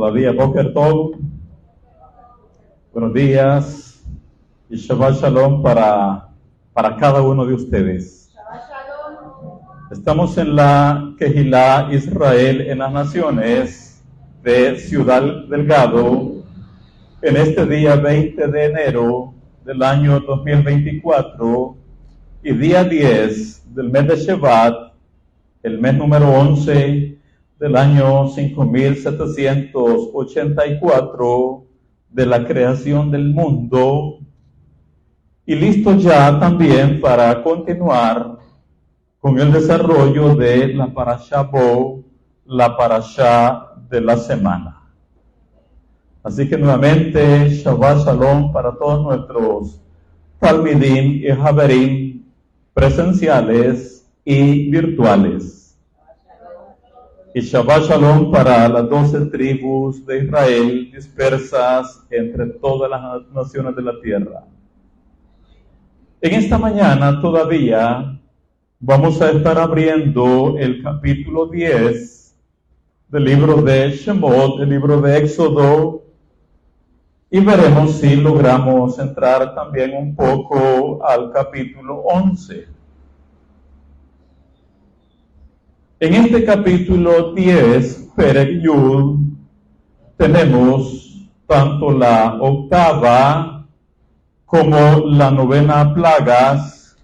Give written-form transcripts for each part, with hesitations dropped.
todavía Boker Tov. Buenos días y Shabbat Shalom para cada uno de ustedes. Estamos en la Kehilá Israel en las Naciones de Ciudad Delgado en este día 20 de enero del año 2024 y día 10 del mes de Shevat, el mes número 11 del año 5784 de la creación del mundo, y listo ya también para continuar con el desarrollo de la Parashá Bo, la Parashá de la semana. Así que nuevamente, Shabbat Shalom para todos nuestros Talmidim y Haverim presenciales y virtuales. Y Shabbat Shalom para las 12 tribus de Israel dispersas entre todas las naciones de la tierra. En esta mañana todavía vamos a estar abriendo el capítulo 10 del libro de Shemot, el libro de Éxodo, y veremos si logramos entrar también un poco al capítulo 11. En este capítulo 10, Perek Yud, tenemos tanto la octava como la novena plagas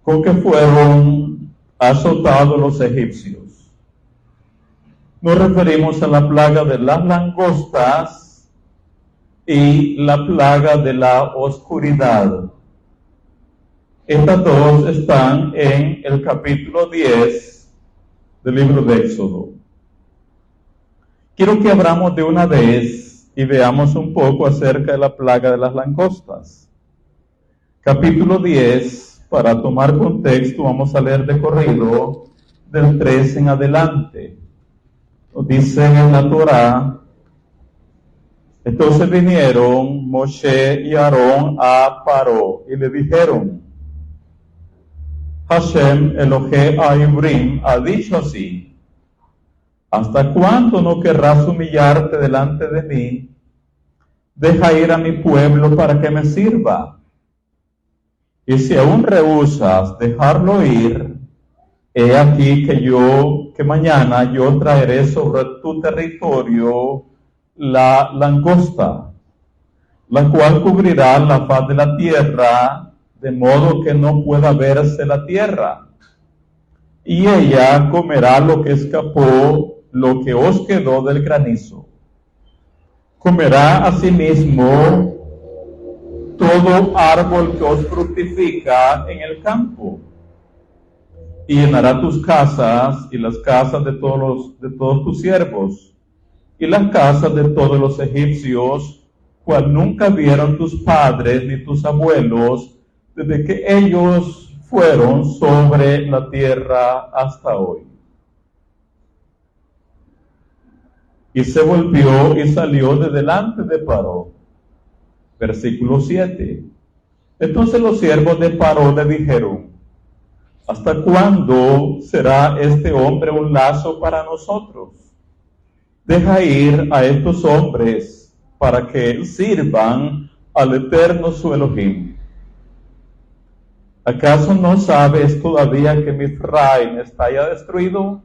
con que fueron azotados los egipcios. Nos referimos a la plaga de las langostas y la plaga de la oscuridad. Estas dos están en el capítulo 10 del libro de Éxodo. Quiero que abramos de una vez y veamos un poco acerca de la plaga de las langostas. Capítulo 10, para tomar contexto, vamos a leer de corrido del 3 en adelante. Nos dice en la Torá: entonces vinieron Moshe y Aarón a Paró y le dijeron: Hashem Elohe Aibrim ha dicho así: ¿hasta cuándo no querrás humillarte delante de mí? Deja ir a mi pueblo para que me sirva. Y si aún rehusas dejarlo ir, he aquí que mañana yo traeré sobre tu territorio la langosta, la cual cubrirá la faz de la tierra, de modo que no pueda verse la tierra. Y ella comerá lo que escapó, lo que os quedó del granizo. Comerá asimismo todo árbol que os fructifica en el campo. Y llenará tus casas y las casas de todos tus siervos, y las casas de todos los egipcios, cual nunca vieron tus padres ni tus abuelos, desde que ellos fueron sobre la tierra hasta hoy. Y se volvió y salió de delante de Paró. Versículo 7. Entonces los siervos de Paró le dijeron: ¿hasta cuándo será este hombre un lazo para nosotros? Deja ir a estos hombres para que sirvan al Eterno su Elohim. ¿Acaso no sabes todavía que Misraim está ya destruido?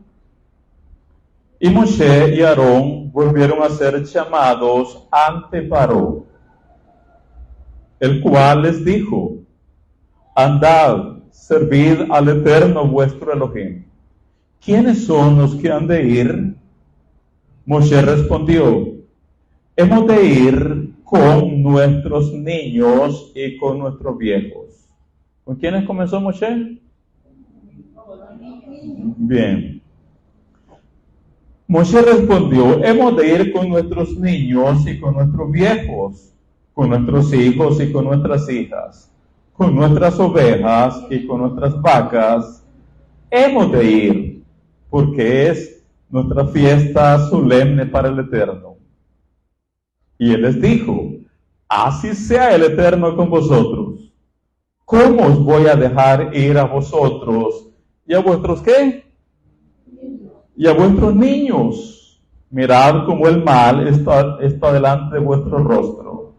Y Moshe y Aarón volvieron a ser llamados ante Paró, el cual les dijo: andad, servid al Eterno vuestro Elohim. ¿Quiénes son los que han de ir? Moshe respondió: hemos de ir con nuestros niños y con nuestros viejos. ¿Con quiénes comenzó Moshe? Bien. Moshe respondió: hemos de ir con nuestros niños y con nuestros viejos, con nuestros hijos y con nuestras hijas, con nuestras ovejas y con nuestras vacas. Hemos de ir, porque es nuestra fiesta solemne para el Eterno. Y él les dijo: así sea el Eterno con vosotros. ¿Cómo os voy a dejar ir a vosotros y a vuestros qué? Y a vuestros niños. mirad cómo el mal está delante de vuestro rostro.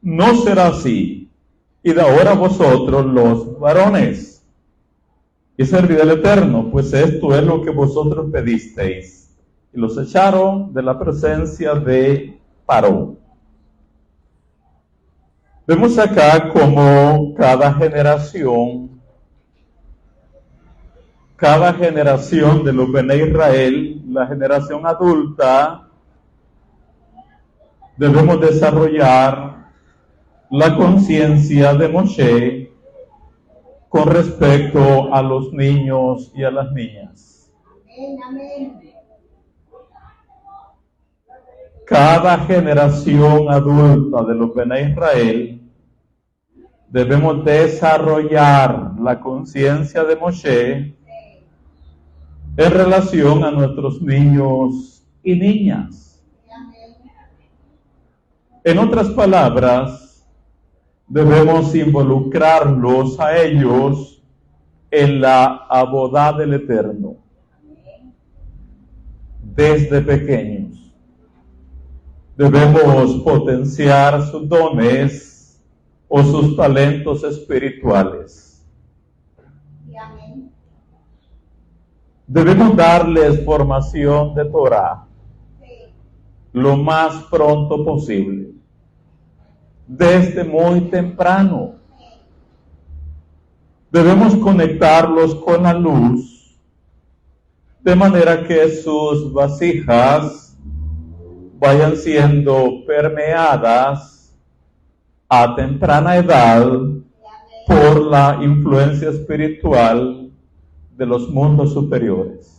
No será así. Y de ahora vosotros los varones, y servid al Eterno, pues esto es lo que vosotros pedisteis. Y los echaron de la presencia de Paró. Vemos acá como cada generación de los Bene Israel, la generación adulta, debemos desarrollar la conciencia de Moshe con respecto a los niños y a las niñas. Amén. Cada generación adulta de los Bene Israel debemos desarrollar la conciencia de Moshe en relación a nuestros niños y niñas. En otras palabras, debemos involucrarlos a ellos en la abodá del Eterno desde pequeños. Debemos potenciar sus dones o sus talentos espirituales. Debemos darles formación de Torah lo más pronto posible, desde muy temprano. Debemos conectarlos con la luz, de manera que sus vasijas vayan siendo permeadas a temprana edad por la influencia espiritual de los mundos superiores.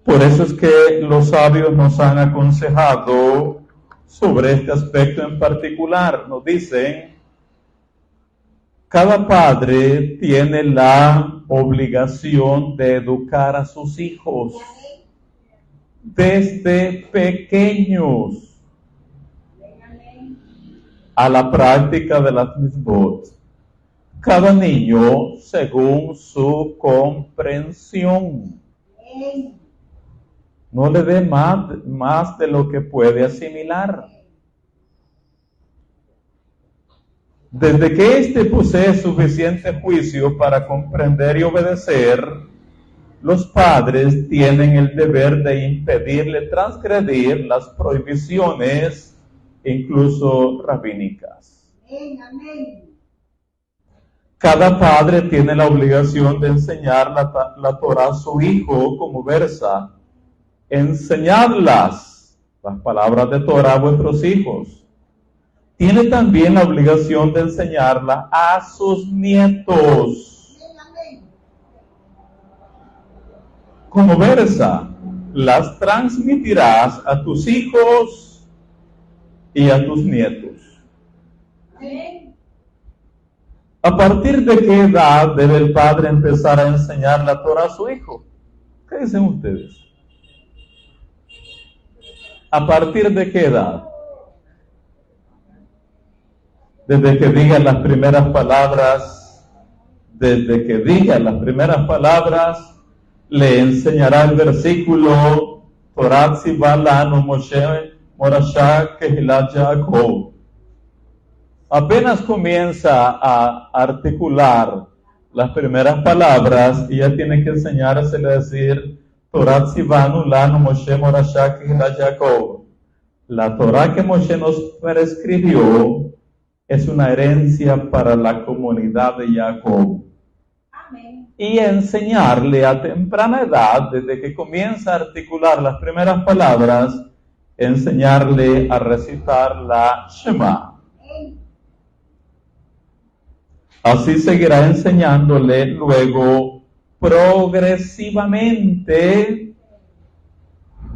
Por eso es que los sabios nos han aconsejado sobre este aspecto en particular. Nos dicen, cada padre tiene la obligación de educar a sus hijos desde pequeños a la práctica de las mitzvot. Cada niño según su comprensión. No le dé más de lo que puede asimilar. Desde que éste posee suficiente juicio para comprender y obedecer, los padres tienen el deber de impedirle transgredir las prohibiciones, incluso rabínicas. Cada padre tiene la obligación de enseñar la Torah a su hijo como versa. Enseñadlas, las palabras de Torah, a vuestros hijos. Tiene también la obligación de enseñarla a sus nietos. Como versa, las transmitirás a tus hijos y a tus nietos. ¿A partir de qué edad debe el padre empezar a enseñar la Torah a su hijo? ¿Qué dicen ustedes? ¿A partir de qué edad? Desde que diga las primeras palabras, le enseñará el versículo Torah tzivah lanu Moshe morashá kehilat Jacob. Apenas comienza a articular las primeras palabras y ya tiene que enseñársele a decir Torah tzivah lanu Moshe morashá kehilat Jacob. La Torah que Moshe nos prescribió es una herencia para la comunidad de Jacob. Y enseñarle a temprana edad, desde que comienza a articular las primeras palabras, enseñarle a recitar la Shema. Así seguirá enseñándole luego progresivamente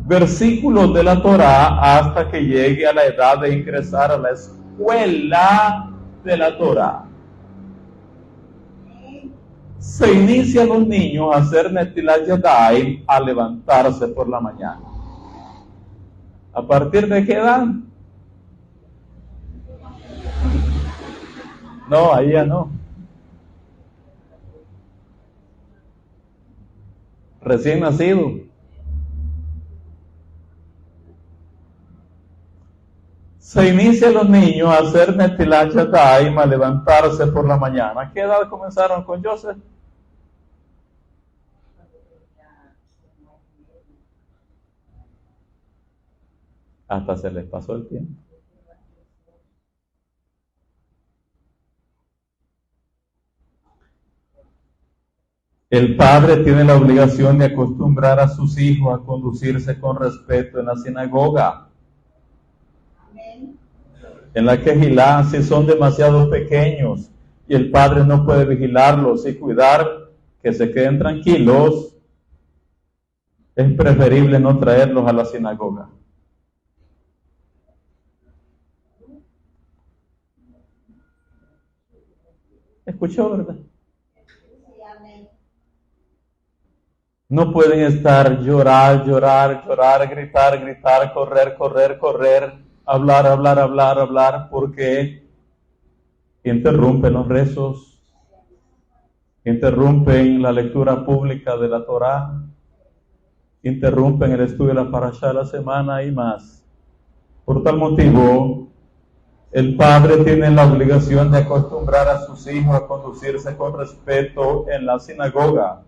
versículos de la Torah hasta que llegue a la edad de ingresar a la escuela de la Torah. Se inician los niños a hacer Netilat Yadayim a levantarse por la mañana. ¿A partir de qué edad? No, ahí ya no. Recién nacido. se inicia a los niños a hacer Netilat Yadayim, a levantarse por la mañana. ¿A qué edad comenzaron con Joseph? Hasta se les pasó el tiempo. El padre tiene la obligación de acostumbrar a sus hijos a conducirse con respeto en la sinagoga. En la Kehilá, si son demasiado pequeños y el padre no puede vigilarlos y cuidar que se queden tranquilos, es preferible no traerlos a la sinagoga. ¿Escuchó, verdad? No pueden estar llorar, gritar, correr, hablar, porque interrumpen los rezos, interrumpen la lectura pública de la Torá, interrumpen el estudio de la Parashá de la semana y más. Por tal motivo, el padre tiene la obligación de acostumbrar a sus hijos a conducirse con respeto en la sinagoga.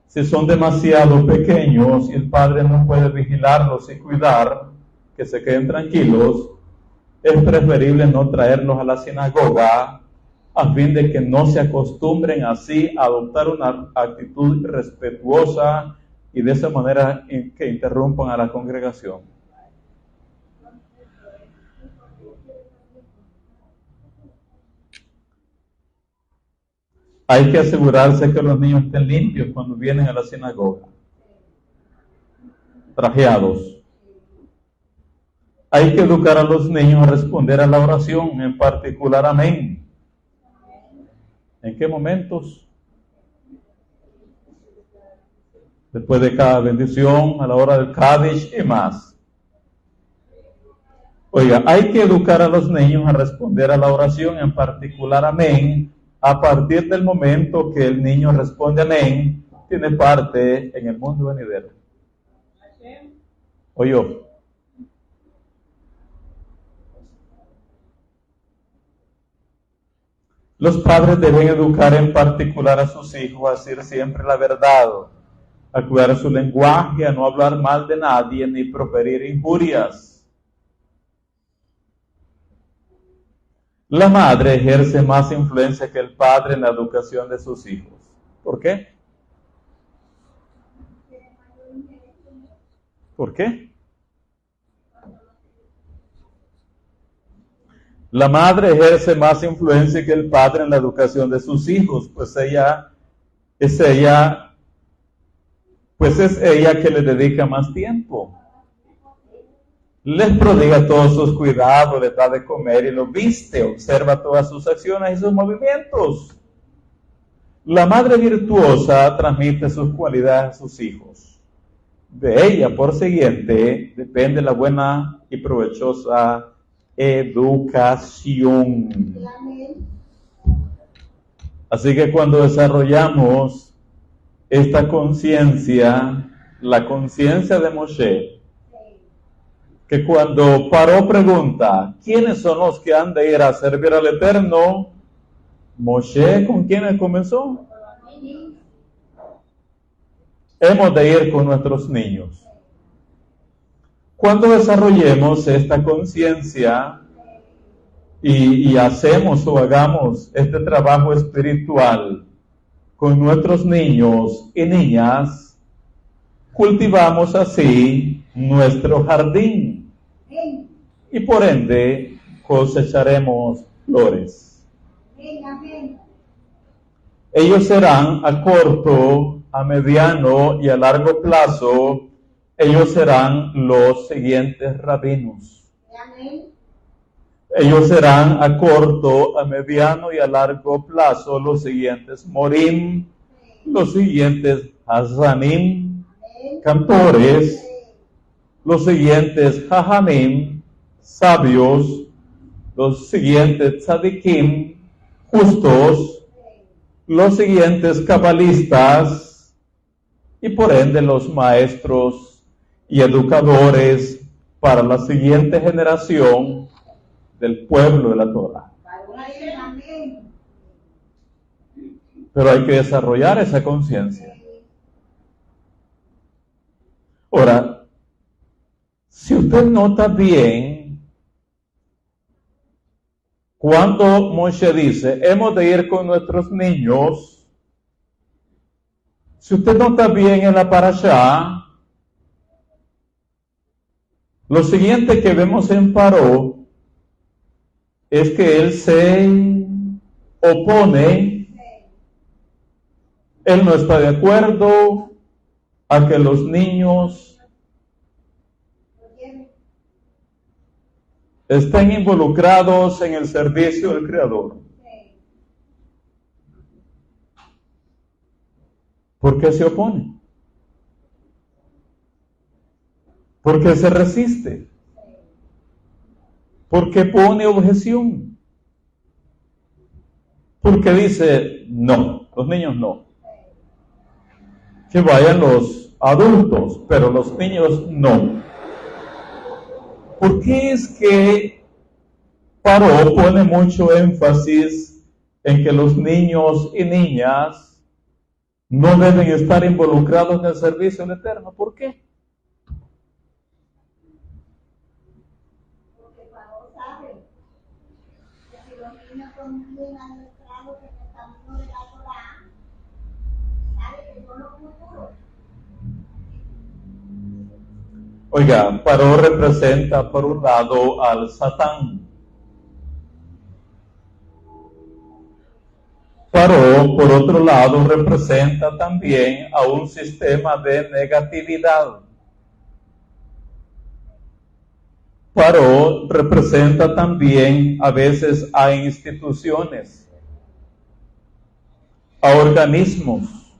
Si son demasiado pequeños y el padre no puede vigilarlos y cuidar que se queden tranquilos, es preferible no traerlos a la sinagoga a fin de que no se acostumbren así a adoptar una actitud respetuosa y de esa manera que interrumpan a la congregación. Hay que asegurarse que los niños estén limpios cuando vienen a la sinagoga, trajeados. Hay que educar a los niños a responder a la oración, en particular amén. ¿En qué momentos? Después de cada bendición, a la hora del Kaddish y más. Oiga, hay que educar a los niños a responder a la oración, en particular amén. A partir del momento que el niño responde amén, tiene parte en el mundo venidero. ¿Oyó? Los padres deben educar en particular a sus hijos a decir siempre la verdad, a cuidar su lenguaje, a no hablar mal de nadie ni proferir injurias. La madre ejerce más influencia que el padre en la educación de sus hijos. ¿Por qué? ¿Por qué? La madre ejerce más influencia que el padre en la educación de sus hijos, pues es ella que le dedica más tiempo. Les prodiga todos sus cuidados, les da de comer y los viste, observa todas sus acciones y sus movimientos. La madre virtuosa transmite sus cualidades a sus hijos. De ella, por siguiente, depende la buena y provechosa educación. Así que cuando desarrollamos esta conciencia, la conciencia de Moshe, que cuando Paró pregunta, ¿quiénes son los que han de ir a servir al Eterno? Moshe, ¿con quiénes comenzó? Hemos de ir con nuestros niños. Cuando desarrollemos esta conciencia y hacemos o hagamos este trabajo espiritual con nuestros niños y niñas, cultivamos así nuestro jardín y por ende cosecharemos flores. Ellos serán a corto, a mediano y a largo plazo, ellos serán los siguientes rabinos. Ellos serán a corto, a mediano y a largo plazo los siguientes morim, los siguientes hazanim, cantores, los siguientes jajamim, sabios, los siguientes tzadikim, justos, los siguientes cabalistas y por ende los maestros y educadores para la siguiente generación del pueblo de la Torá. Pero hay que desarrollar esa conciencia. Ahora, si usted nota bien, cuando Moshe dice, hemos de ir con nuestros niños, si usted nota bien en la parashá, lo siguiente que vemos en Paró es que él se opone, él no está de acuerdo a que los niños estén involucrados en el servicio del Creador. ¿Por qué se opone? ¿Por qué se resiste? ¿Por qué pone objeción? Porque dice, no, los niños no. Que vayan los adultos, pero los niños no. ¿Por qué es que Paró pone mucho énfasis en que los niños y niñas no deben estar involucrados en el servicio del Eterno? ¿Por qué? Porque Paró sabe que si los niños son bien administrados en el camino de la Torá, sabe que son los futuros. Oiga, Paró representa por un lado al Satán. Paró, por otro lado, representa también a un sistema de negatividad. Paró representa también a veces a instituciones, a organismos,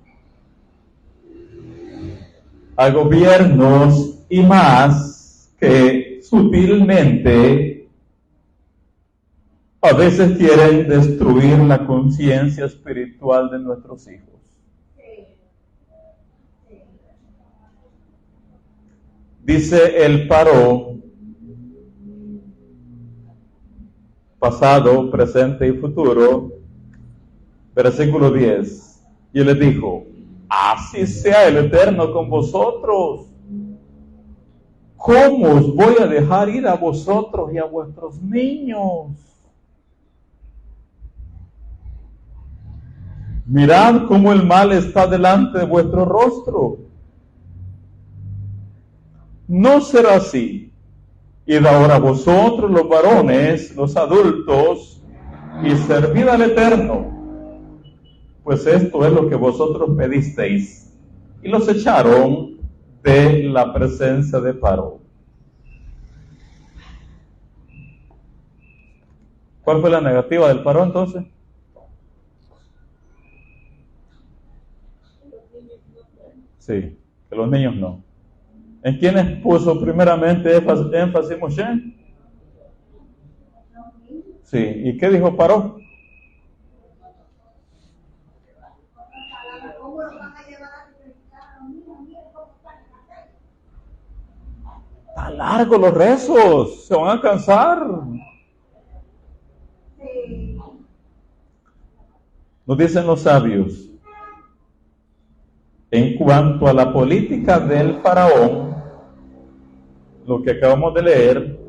a gobiernos y más que sutilmente a veces quieren destruir la conciencia espiritual de nuestros hijos. Dice el Paró, pasado, presente y futuro, versículo 10, y él les dijo, así sea el Eterno con vosotros. ¿Cómo os voy a dejar ir a vosotros y a vuestros niños? Mirad cómo el mal está delante de vuestro rostro. No será así. Id ahora vosotros los varones, los adultos, y servid al Eterno, pues esto es lo que vosotros pedisteis. Y los echaron de la presencia de Paró. ¿Cuál fue la negativa del Paró entonces? Sí, que los niños no. ¿En quiénes puso primeramente énfasis Moshe? Sí, ¿y qué dijo Paró? ¿Cómo lo van a llevar a sacrificar a los niños? Miren cómo están en la calle. Tan largos los rezos, se van a cansar. Sí. Nos dicen los sabios, en cuanto a la política del faraón, lo que acabamos de leer,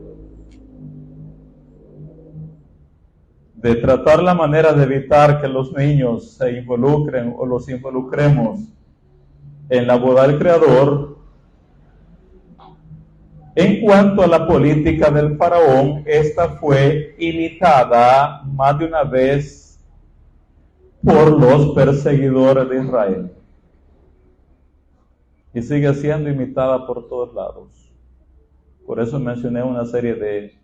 de tratar la manera de evitar que los niños se involucren o los involucremos en la boda del Creador, en cuanto a la política del faraón, esta fue imitada más de una vez por los perseguidores de Israel. Y sigue siendo imitada por todos lados. Por eso mencioné una serie de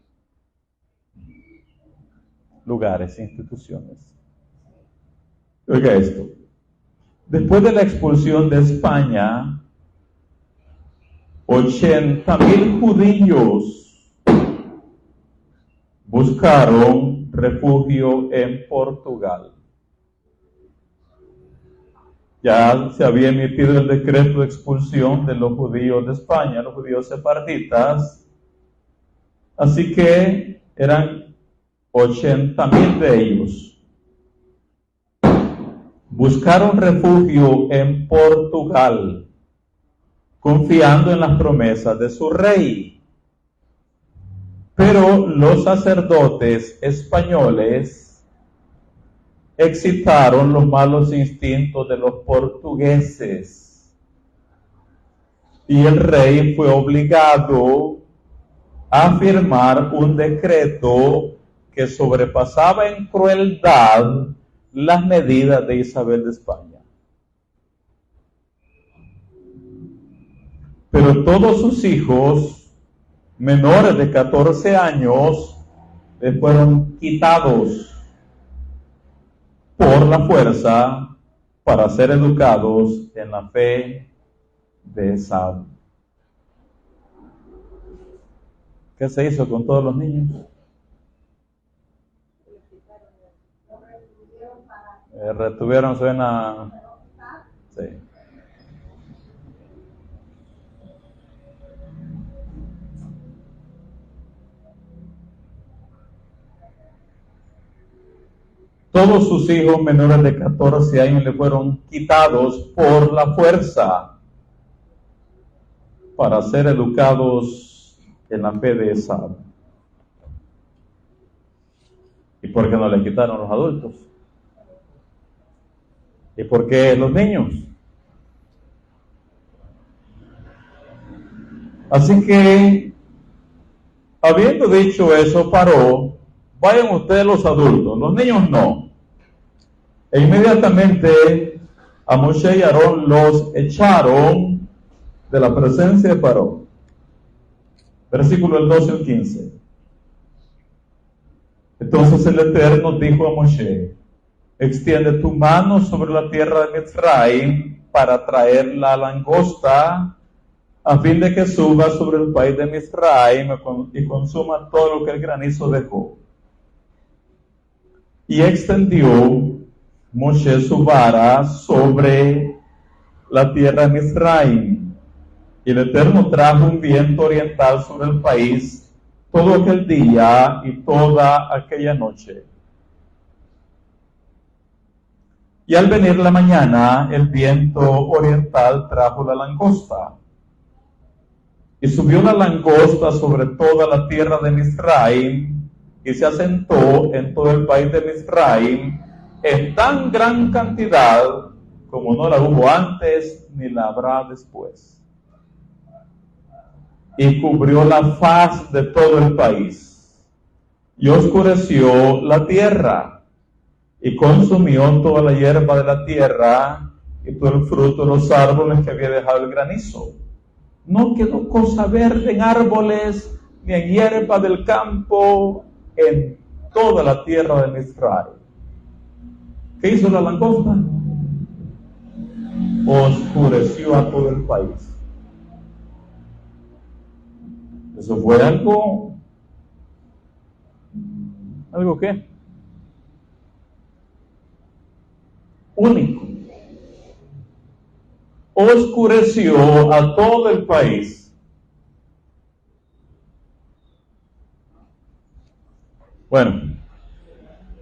lugares, instituciones. Oiga esto. Después de la expulsión de España, 80,000 judíos buscaron refugio en Portugal. Ya se había emitido el decreto de expulsión de los judíos de España, los judíos separatistas, Así que eran 80,000 de ellos. Buscaron refugio en Portugal, confiando en las promesas de su rey. Pero los sacerdotes españoles excitaron los malos instintos de los portugueses y el rey fue obligado a firmar un decreto que sobrepasaba en crueldad las medidas de Isabel de España. Pero todos sus hijos menores de 14 años les fueron quitados por la fuerza para ser educados en la fe de Esaú. ¿Qué se hizo con todos los niños? Retuvieron, suena... Sí. Todos sus hijos menores de 14 años le fueron quitados por la fuerza para ser educados en la fe de Esaú. ¿Y por qué no le quitaron los adultos? ¿Y por qué los niños? Así que, habiendo dicho eso, paró. Vayan ustedes los adultos, los niños no. E inmediatamente a Moshe y Aarón los echaron de la presencia de Paró. Versículo el 12 al 15. Entonces el Eterno dijo a Moshe: extiende tu mano sobre la tierra de Mitzrayim para traer la langosta, a fin de que suba sobre el país de Mitzrayim y consuma todo lo que el granizo dejó. Y extendió Moshe su vara sobre la tierra de Mitzrayim, y el Eterno trajo un viento oriental sobre el país todo aquel día y toda aquella noche. Y al venir la mañana, el viento oriental trajo la langosta. Y subió la langosta sobre toda la tierra de Mitzrayim, y se asentó en todo el país de Mitzrayim en tan gran cantidad como no la hubo antes ni la habrá después. Y cubrió la faz de todo el país, y oscureció la tierra, y consumió toda la hierba de la tierra, y todo el fruto de los árboles que había dejado el granizo. No quedó cosa verde en árboles, ni en hierba del campo, en toda la tierra de Mitzrayim. ¿Qué hizo la langosta? Oscureció a todo el país. Eso fue algo ¿qué? Único. Oscureció a todo el país. Bueno,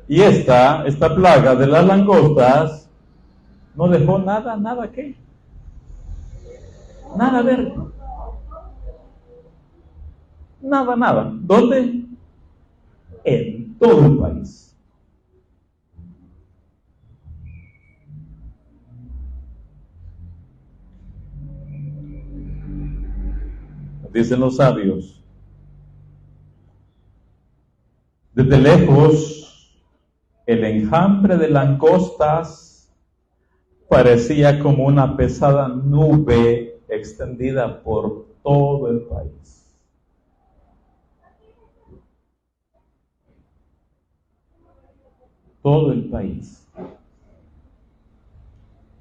y esta plaga de las langostas no dejó nada ¿qué? Nada verde. Nada. ¿Dónde? En todo el país. Dicen los sabios: desde lejos, el enjambre de langostas parecía como una pesada nube extendida por todo el país. Todo el país.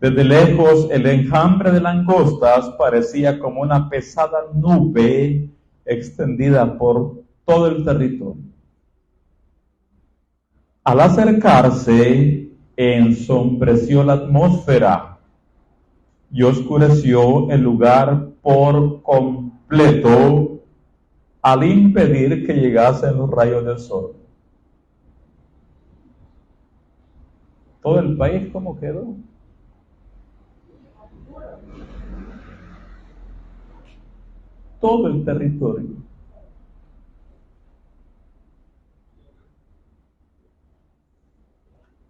Desde lejos, el enjambre de langostas parecía como una pesada nube extendida por todo el territorio. Al acercarse, ensombreció la atmósfera y oscureció el lugar por completo al impedir que llegasen los rayos del sol. Todo el país, ¿cómo quedó? Todo el territorio.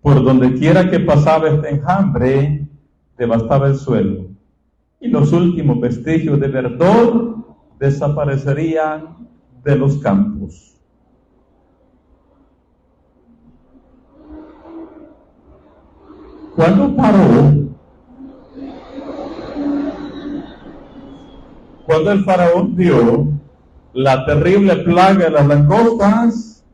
Por donde quiera que pasaba este enjambre, devastaba el suelo, y los últimos vestigios de verdor desaparecerían de los campos. Cuando el faraón vio la terrible plaga de las langostas,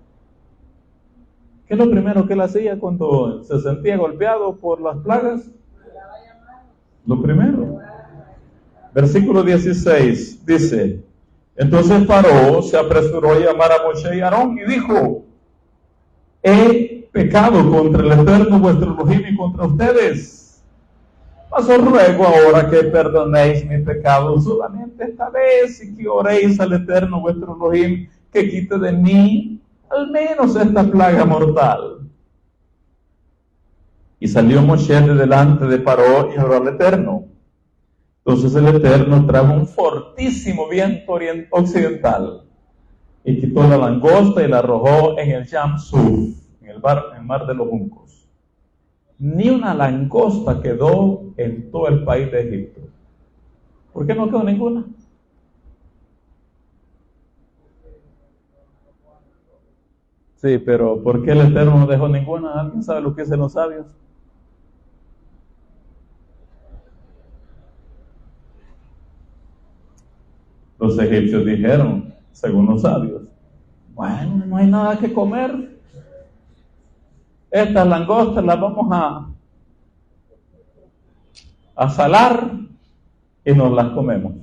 ¿qué es lo primero que él hacía cuando se sentía golpeado por las plagas? Lo primero. Versículo 16 dice: entonces Faraón se apresuró a llamar a Moshe y Aarón y dijo: he pecado contra el Eterno vuestro Elohim y contra ustedes. Mas os ruego ahora que perdonéis mi pecado solamente esta vez, y que oréis al Eterno vuestro Elohim que quite de mí al menos esta plaga mortal. Y salió Moshe de delante de Paró y oró al Eterno. Entonces el Eterno trajo un fortísimo viento occidental y quitó la langosta y la arrojó en el Yam Suf, en el mar de los juncos. Ni una langosta quedó en todo el país de Egipto. ¿Por qué no quedó ninguna? Sí, pero ¿por qué el Eterno no dejó ninguna? ¿Alguien sabe lo que dicen los sabios? Los egipcios dijeron, según los sabios: bueno, no hay nada que comer. Estas langostas las vamos a salar y nos las comemos.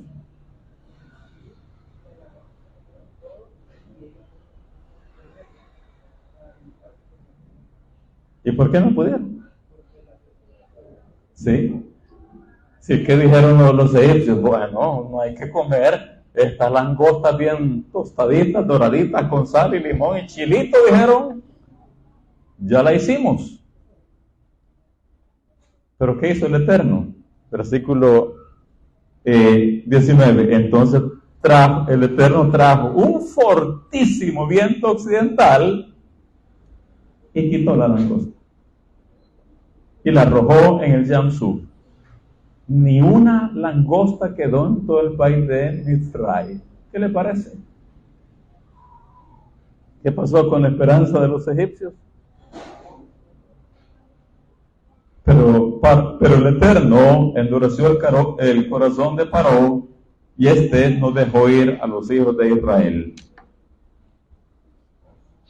¿Y por qué no pudieron? Sí. Sí, ¿qué dijeron los egipcios? Bueno, no hay que comer estas langostas bien tostaditas, doraditas, con sal y limón y chilito, dijeron. Ya la hicimos. ¿Pero qué hizo el Eterno? Versículo 19. Entonces el Eterno trajo un fortísimo viento occidental y quitó la langosta y la arrojó en el Yam Suf. Ni una langosta quedó en todo el país de Mitzray. ¿Qué le parece? ¿Qué pasó con la esperanza de los egipcios? Pero el Eterno endureció el corazón de Paró, y no dejó ir a los hijos de Israel.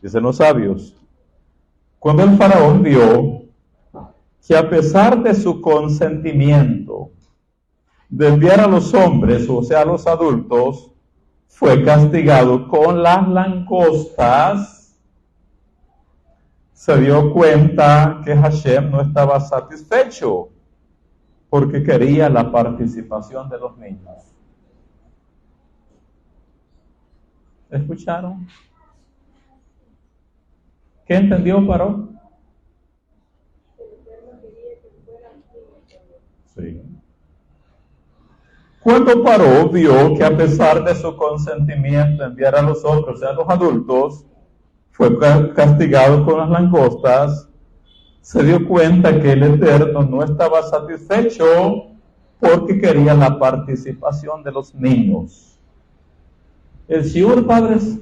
Dicen los sabios: cuando el faraón vio que a pesar de su consentimiento de enviar a los hombres, o sea, a los adultos, fue castigado con las langostas, se dio cuenta que Hashem no estaba satisfecho porque quería la participación de los niños. ¿Escucharon? ¿Qué entendió Paró? Sí. Cuando Paró vio que a pesar de su consentimiento enviar a los otros, o sea, a los adultos, fue castigado con las langostas, se dio cuenta que el Eterno no estaba satisfecho porque quería la participación de los niños. El shiur, padres.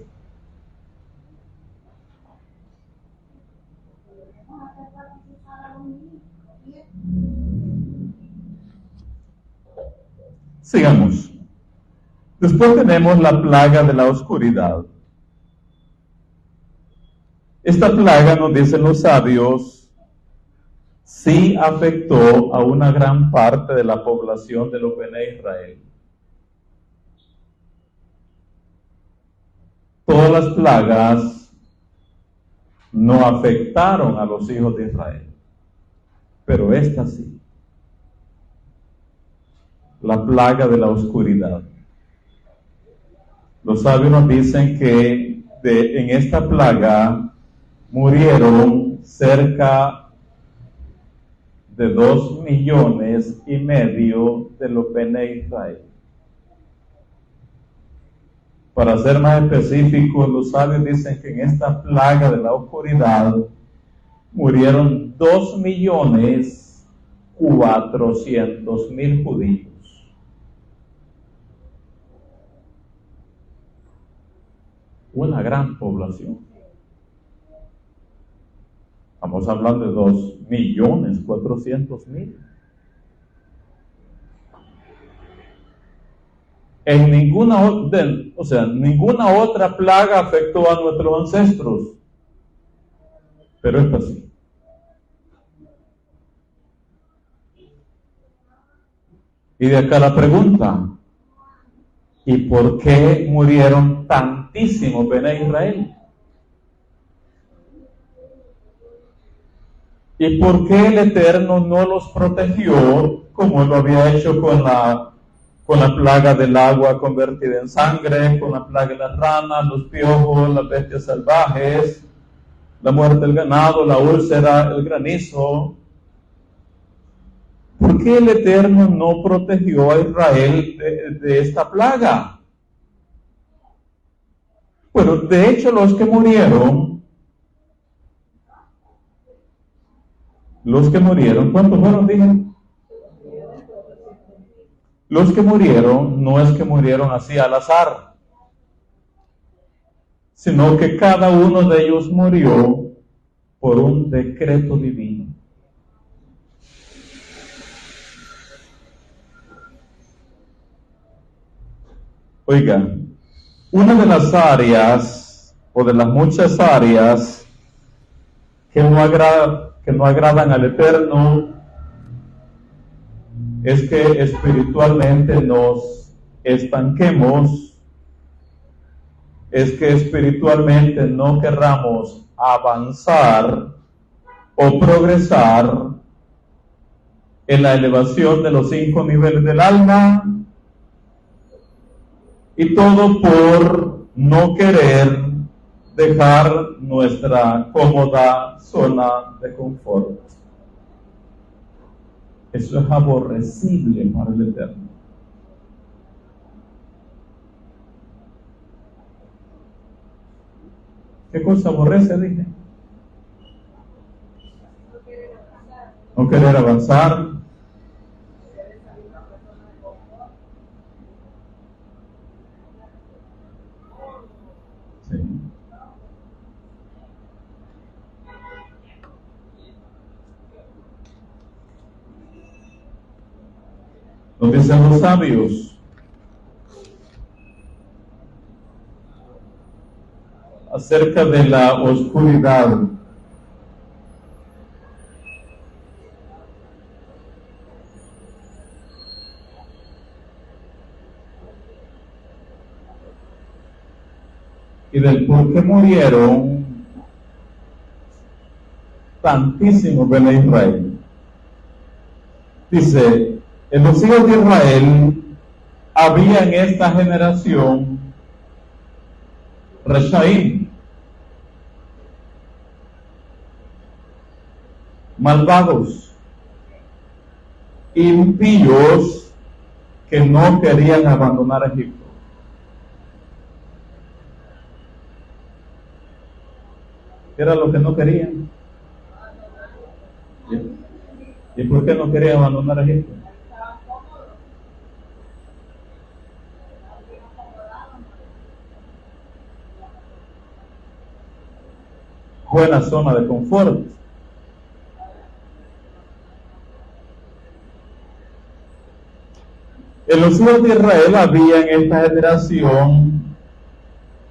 Sigamos. Después tenemos la plaga de la oscuridad. Esta plaga, nos dicen los sabios, sí afectó a una gran parte de la población de los Bene Israel. Todas las plagas no afectaron a los hijos de Israel, pero esta sí. La plaga de la oscuridad. Los sabios nos dicen que en esta plaga murieron cerca de 2,5 millones de los Bene Israel. Para ser más específicos, los sabios dicen que en esta plaga de la oscuridad murieron 2,400,000 judíos. Una gran población. Estamos hablando de 2,400,000. En ninguna otra plaga afectó a nuestros ancestros, pero esta sí. Y de acá la pregunta: ¿y por qué murieron tantísimos Bene Israel? ¿Y por qué el Eterno no los protegió como lo había hecho con la plaga del agua convertida en sangre, con la plaga de las ranas, los piojos, las bestias salvajes, la muerte del ganado, la úlcera, el granizo? ¿Por qué el Eterno no protegió a Israel de esta plaga? Bueno, de hecho los que murieron, ¿cuántos fueron? Dije. Los que murieron no es que murieron así al azar, sino que cada uno de ellos murió por un decreto divino. Oiga, una de las áreas, o de las muchas áreas que no agradan al Eterno, es que espiritualmente nos estanquemos, es que espiritualmente no querramos avanzar o progresar en la elevación de los 5 niveles del alma, y todo por no querer dejar nuestra cómoda zona de confort. Eso es aborrecible para el Eterno. ¿Qué cosa aborrece? Dije. No querer avanzar. Sí. Nos dicen los sabios acerca de la oscuridad. Y del por qué murieron tantísimos Bene Israel. Dice: en los hijos de Israel había en esta generación Reshaim, malvados, impíos, que no querían abandonar Egipto. ¿Qué era lo que no querían? ¿Y por qué no querían abandonar Egipto? Buena zona de confort. En los hijos de Israel había en esta generación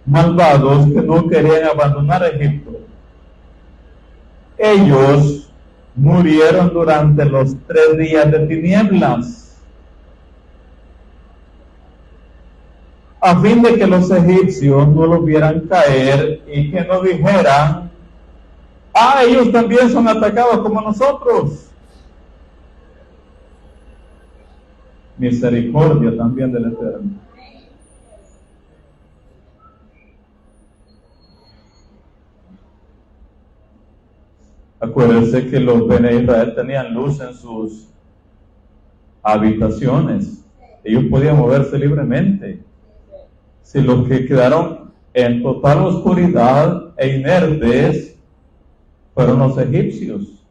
malvados que no querían abandonar Egipto. Ellos murieron durante los 3 días de tinieblas, a fin de que los egipcios no los vieran caer y que no dijeran: ah, ellos también son atacados como nosotros. Misericordia también del Eterno. Acuérdense que los Bene Israel tenían luz en sus habitaciones. Ellos podían moverse libremente. Si los que quedaron en total oscuridad e inertes fueron los egipcios.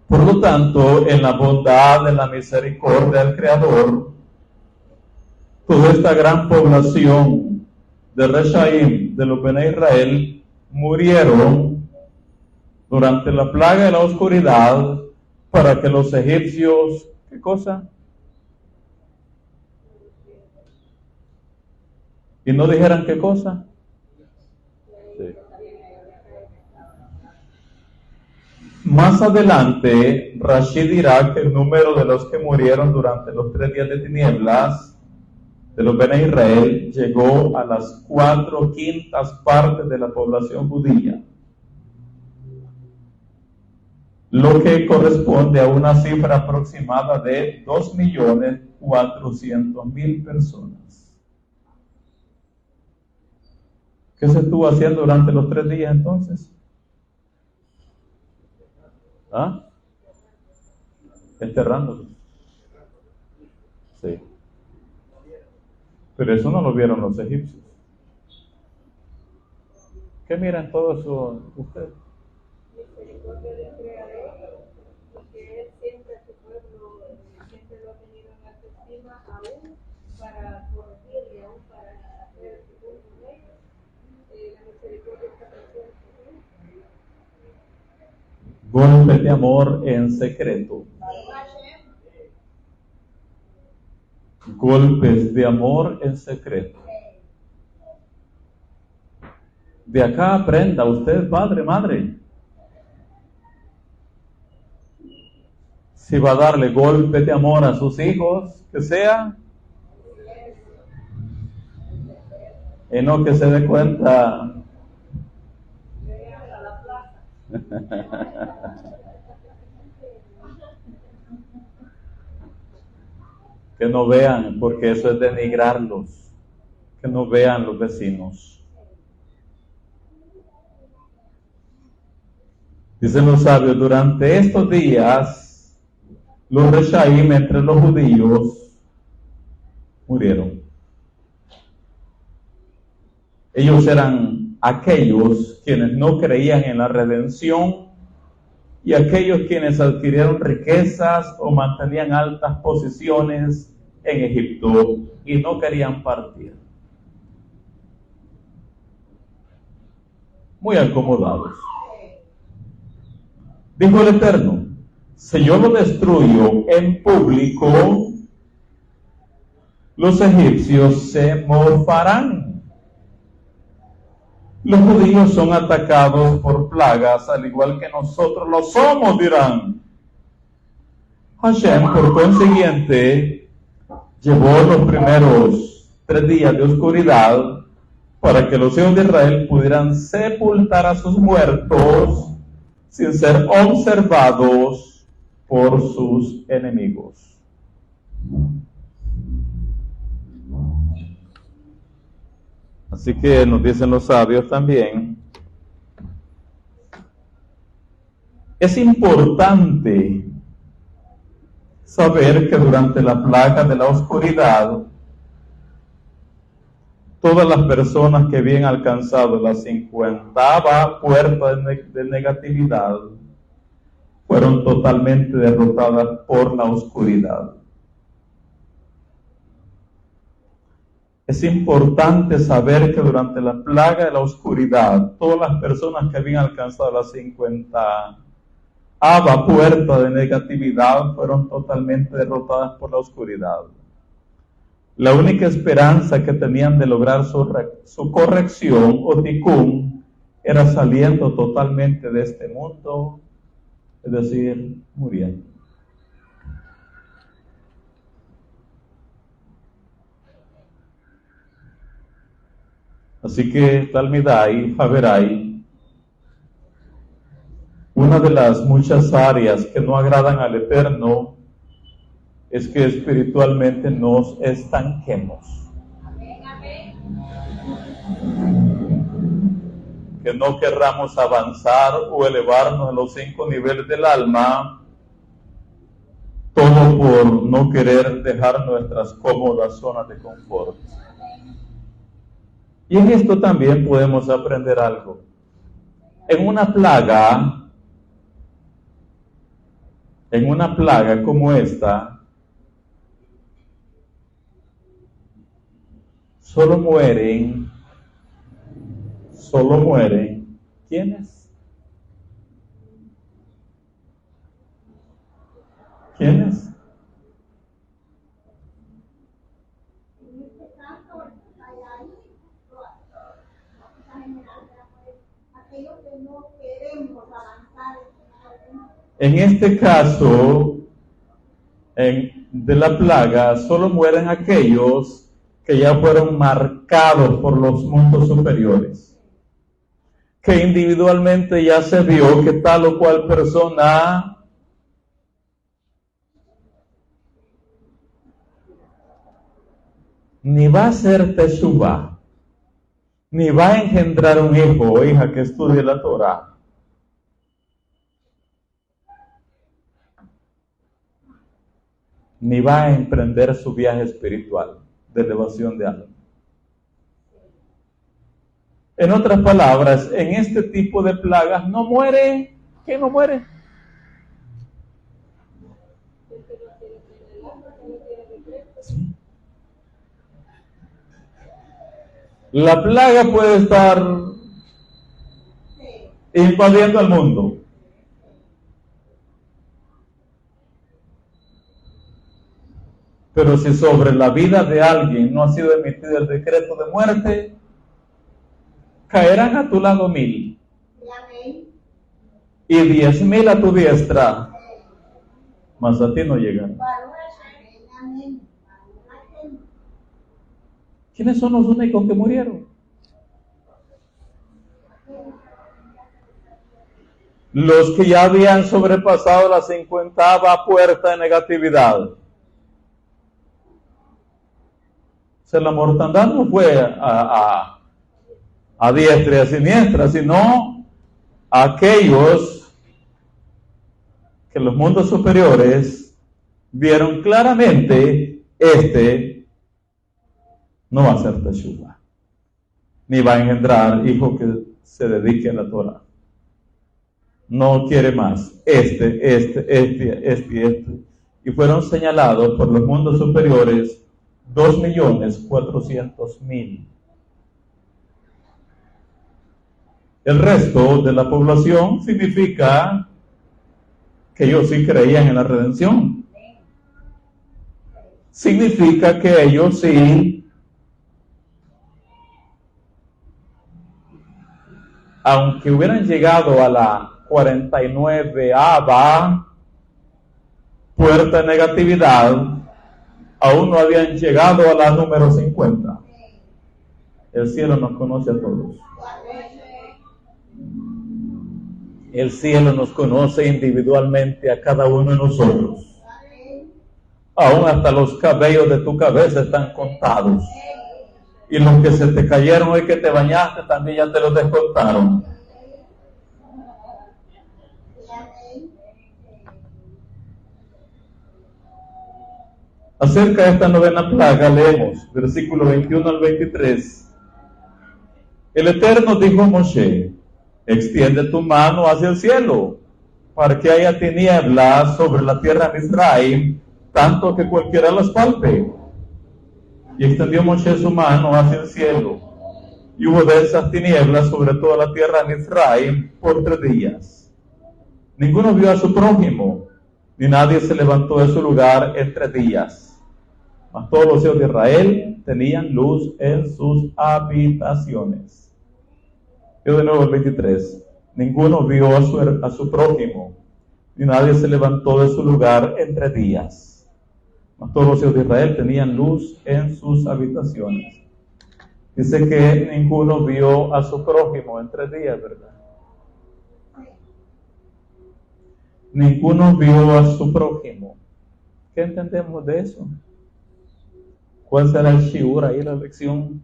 Por lo tanto, en la bondad, en la misericordia del Creador, toda esta gran población de Reshaim, de los Bene Israel, murieron durante la plaga de la oscuridad para que los egipcios, ¿qué cosa? Y no dijeran qué cosa. Sí. Más adelante, Rashi dirá que el número de los que murieron durante los 3 días de tinieblas de los Bene Israel llegó a las 4/5 partes de la población judía, lo que corresponde a una cifra aproximada de 2.400.000 personas. ¿Qué se estuvo haciendo durante los 3 días entonces? ¿Ah? Enterrándolos. Sí. Pero eso no lo vieron los egipcios. ¿Qué miran todo eso ustedes? Misericordia del Creador, porque Él siempre a su pueblo, siempre lo ha tenido en alta estima, aún para corregir y aún para hacer su pueblo rey. La misericordia está presente. Golpes de amor en secreto. Golpes de amor en secreto. De acá aprenda usted, padre, madre. Si va a darle golpes de amor a sus hijos, que sea, y no que se dé cuenta. Que no vean, porque eso es denigrarlos. Que no vean los vecinos. Dicen los sabios, durante estos días, los Reshaim entre los judíos murieron. Ellos eran aquellos quienes no creían en la redención y aquellos quienes adquirieron riquezas o mantenían altas posiciones en Egipto y no querían partir. Muy acomodados. Dijo el Eterno, si yo lo destruyo en público, los egipcios se mofarán. Los judíos son atacados por plagas, al igual que nosotros lo somos, dirán. Hashem, por consiguiente, llevó los primeros 3 días de oscuridad para que los hijos de Israel pudieran sepultar a sus muertos sin ser observados por sus enemigos. Así que nos dicen los sabios también, es importante saber que durante la plaga de la oscuridad, todas las personas que habían alcanzado la 50ª puerta de negatividad fueron totalmente derrotadas por la oscuridad. Es importante saber que durante la plaga de la oscuridad, todas las personas que habían alcanzado la 50ª puerta de negatividad fueron totalmente derrotadas por la oscuridad. La única esperanza que tenían de lograr su corrección o tikkun era saliendo totalmente de este mundo, es decir, muriendo. Así que Talmidai, Haverai, una de las muchas áreas que no agradan al Eterno es que espiritualmente nos estanquemos. que no querramos avanzar o elevarnos a los 5 niveles del alma, todo por no querer dejar nuestras cómodas zonas de confort. Y en esto también podemos aprender algo. En una plaga como esta, solo mueren, ¿quiénes? ¿Quiénes? En este caso, ahí, aquellos que no queremos avanzar En este caso, de la plaga, solo mueren aquellos que ya fueron marcados por los mundos superiores, que individualmente ya se vio que tal o cual persona ni va a hacer teshuvá, ni va a engendrar un hijo o hija que estudie la Torah, ni va a emprender su viaje espiritual de elevación de alma. En otras palabras, en este tipo de plagas no muere. ¿Quién no muere? ¿Sí? La plaga puede estar invadiendo al mundo. Pero si sobre la vida de alguien no ha sido emitido el decreto de muerte, caerán a tu lado 1000 y 10,000 a tu diestra, mas a ti no llegan. ¿Quiénes son los únicos que murieron? Los que ya habían sobrepasado la 50ª puerta de negatividad. O sea, la mortandad no fue a diestra y a siniestra, sino a aquellos que los mundos superiores vieron claramente, no va a hacer teshuvá, ni va a engendrar hijo que se dedique a la Torah. No quiere más, y fueron señalados por los mundos superiores 2.400.000. El resto de la población significa que ellos sí creían en la redención. Significa que ellos sí, aunque hubieran llegado a la 49ª puerta de negatividad, aún no habían llegado a la número 50. El cielo nos conoce a todos. El cielo nos conoce individualmente a cada uno de nosotros. Aún hasta los cabellos de tu cabeza están contados. Y los que se te cayeron hoy que te bañaste también ya te los descontaron. Acerca de esta novena plaga leemos versículo 21 al 23. El Eterno dijo a Moshe: extiende tu mano hacia el cielo, para que haya tinieblas sobre la tierra de Israel, tanto que cualquiera las palpe. Y extendió Moshe su mano hacia el cielo, y hubo densas tinieblas sobre toda la tierra de Israel por 3 días. Ninguno vio a su prójimo, ni nadie se levantó de su lugar en 3 días. Mas todos los hijos de Israel tenían luz en sus habitaciones. Yo de nuevo el 23. Ninguno vio a su prójimo, ni nadie se levantó de su lugar en 3 días. Mas todos los hijos de Israel tenían luz en sus habitaciones. Dice que ninguno vio a su prójimo en 3 días, ¿verdad? Ninguno vio a su prójimo. ¿Qué entendemos de eso? ¿Cuál será el shiur ahí, la lección?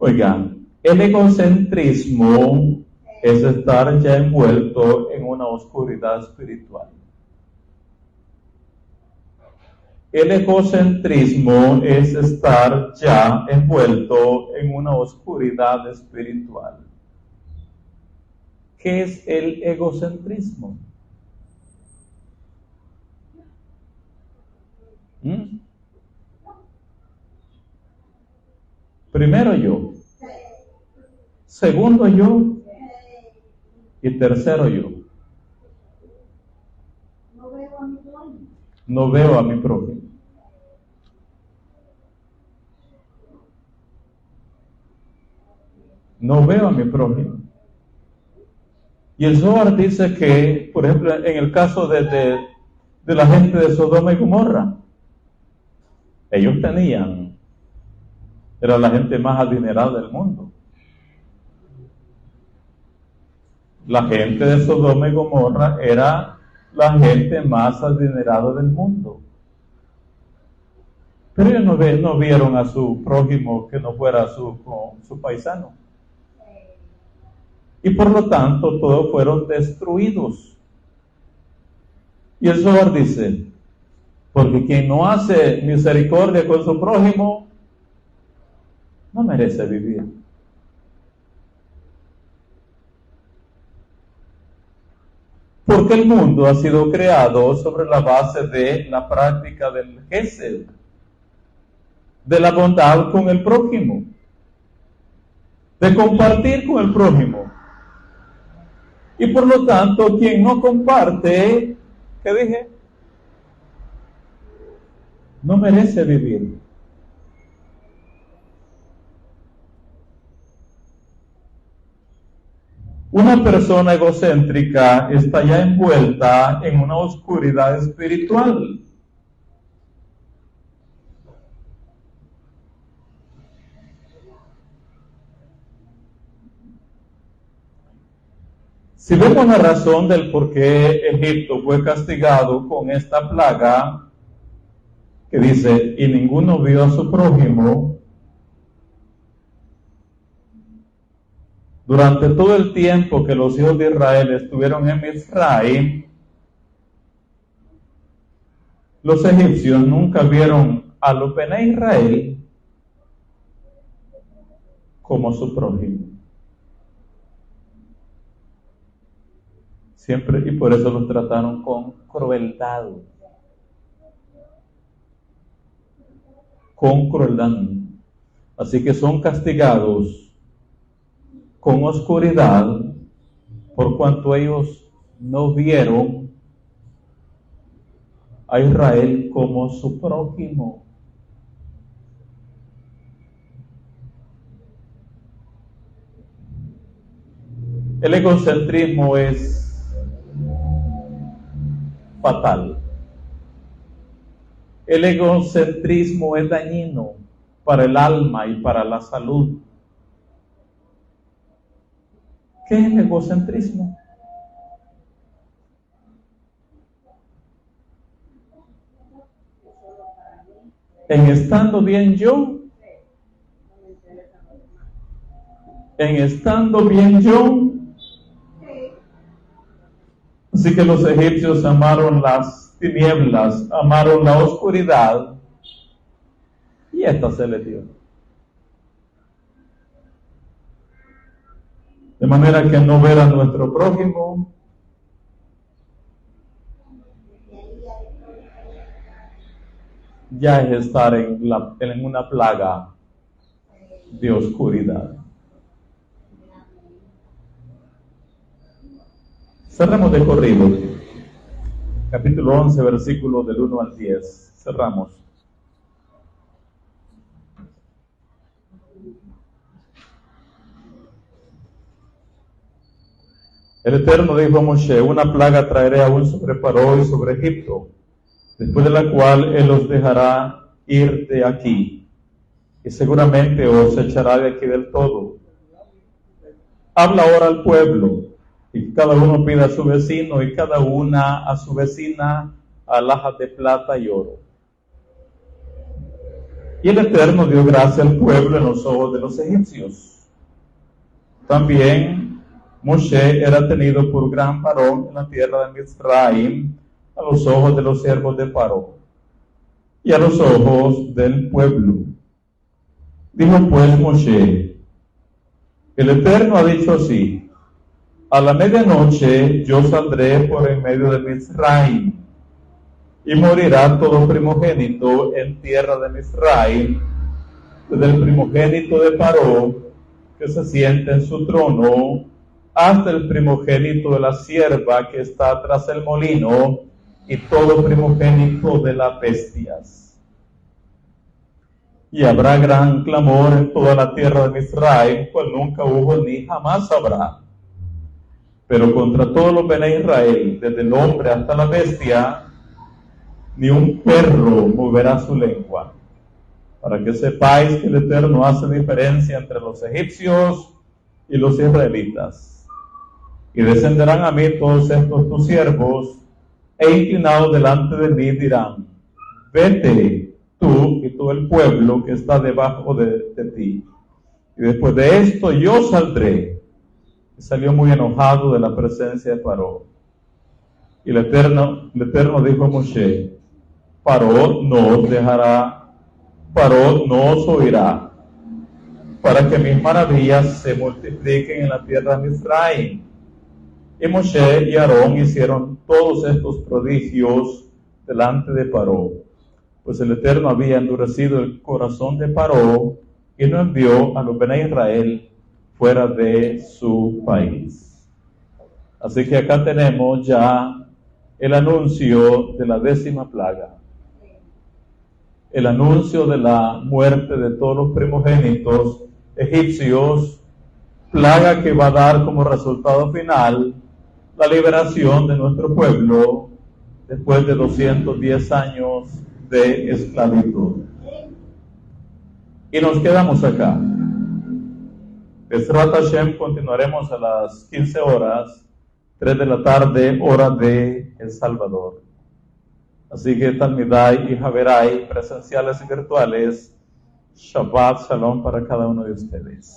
Oiga, el egocentrismo es estar ya envuelto en una oscuridad espiritual. El egocentrismo es estar ya envuelto en una oscuridad espiritual. ¿Qué es el egocentrismo? Primero yo, segundo yo y tercero yo. No veo a mi prójimo. No veo a mi prójimo. Y el Zohar dice que, por ejemplo, en el caso de la gente de Sodoma y Gomorra, ellos era la gente más adinerada del mundo. La gente de Sodoma y Gomorra era la gente más adinerada del mundo. Pero ellos no vieron a su prójimo que no fuera su paisano. Y por lo tanto todos fueron destruidos. Y el Zohar dice, porque quien no hace misericordia con su prójimo, no merece vivir. Porque el mundo ha sido creado sobre la base de la práctica del Gesed, de la bondad con el prójimo, de compartir con el prójimo. Y por lo tanto, quien no comparte, ¿qué dije? No merece vivir. Una persona egocéntrica está ya envuelta en una oscuridad espiritual. Si vemos la razón del por qué Egipto fue castigado con esta plaga, que dice, y ninguno vio a su prójimo, durante todo el tiempo que los hijos de Israel estuvieron en Misraim, los egipcios nunca vieron a los Bene Israel como su prójimo. Siempre, y por eso los trataron con crueldad. Con crueldad. Así que son castigados con oscuridad por cuanto ellos no vieron a Israel como su prójimo. El egocentrismo es fatal. El egocentrismo es dañino para el alma y para la salud. ¿Qué es el egocentrismo? En estando bien yo, en estando bien yo. Así que los egipcios amaron las tinieblas, amaron la oscuridad, y esta se les dio. De manera que no ver a nuestro prójimo ya es estar en una plaga de oscuridad. Cerramos de corrido. Capítulo 11, versículos del 1 al 10. Cerramos. El Eterno dijo a Moshe, una plaga traeré aún sobre Paró y sobre Egipto, después de la cual él os dejará ir de aquí, y seguramente os echará de aquí del todo. Habla ahora al pueblo, y cada uno pida a su vecino, y cada una a su vecina, alhajas de plata y oro. Y el Eterno dio gracia al pueblo en los ojos de los egipcios. También Moshe era tenido por gran varón en la tierra de Mizraim a los ojos de los siervos de Paró y a los ojos del pueblo. Dijo pues Moshe: el Eterno ha dicho así: a la medianoche yo saldré por en medio de Mizraim, y morirá todo primogénito en tierra de Mizraim, desde el primogénito de Paró, que se sienta en su trono, hasta el primogénito de la sierva que está tras el molino, y todo primogénito de las bestias. Y habrá gran clamor en toda la tierra de Mizraim, cual nunca hubo ni jamás habrá. Pero contra todos los Bene Israel, desde el hombre hasta la bestia, ni un perro moverá su lengua, para que sepáis que el Eterno hace diferencia entre los egipcios y los israelitas. Y descenderán a mí todos estos tus siervos, e inclinados delante de mí dirán: vete tú y todo el pueblo que está debajo de ti. Y después de esto yo saldré. Y salió muy enojado de la presencia de Paró. Y el Eterno dijo a Moshe: Paró no os dejará, Paró no os oirá, para que mis maravillas se multipliquen en la tierra de Mizraim. Y Moshe y Aarón hicieron todos estos prodigios delante de Paró, pues el Eterno había endurecido el corazón de Paró y no envió a los Bene Israel fuera de su país. Así que acá tenemos ya el anuncio de la 10ª plaga, el anuncio de la muerte de todos los primogénitos egipcios, plaga que va a dar como resultado final la liberación de nuestro pueblo después de 210 años de esclavitud. Y nos quedamos acá. Bezrat Hashem, continuaremos a las 15 horas, 3 de la tarde, hora de El Salvador. Así que Talmidai y Javerai, presenciales y virtuales, Shabbat Shalom para cada uno de ustedes.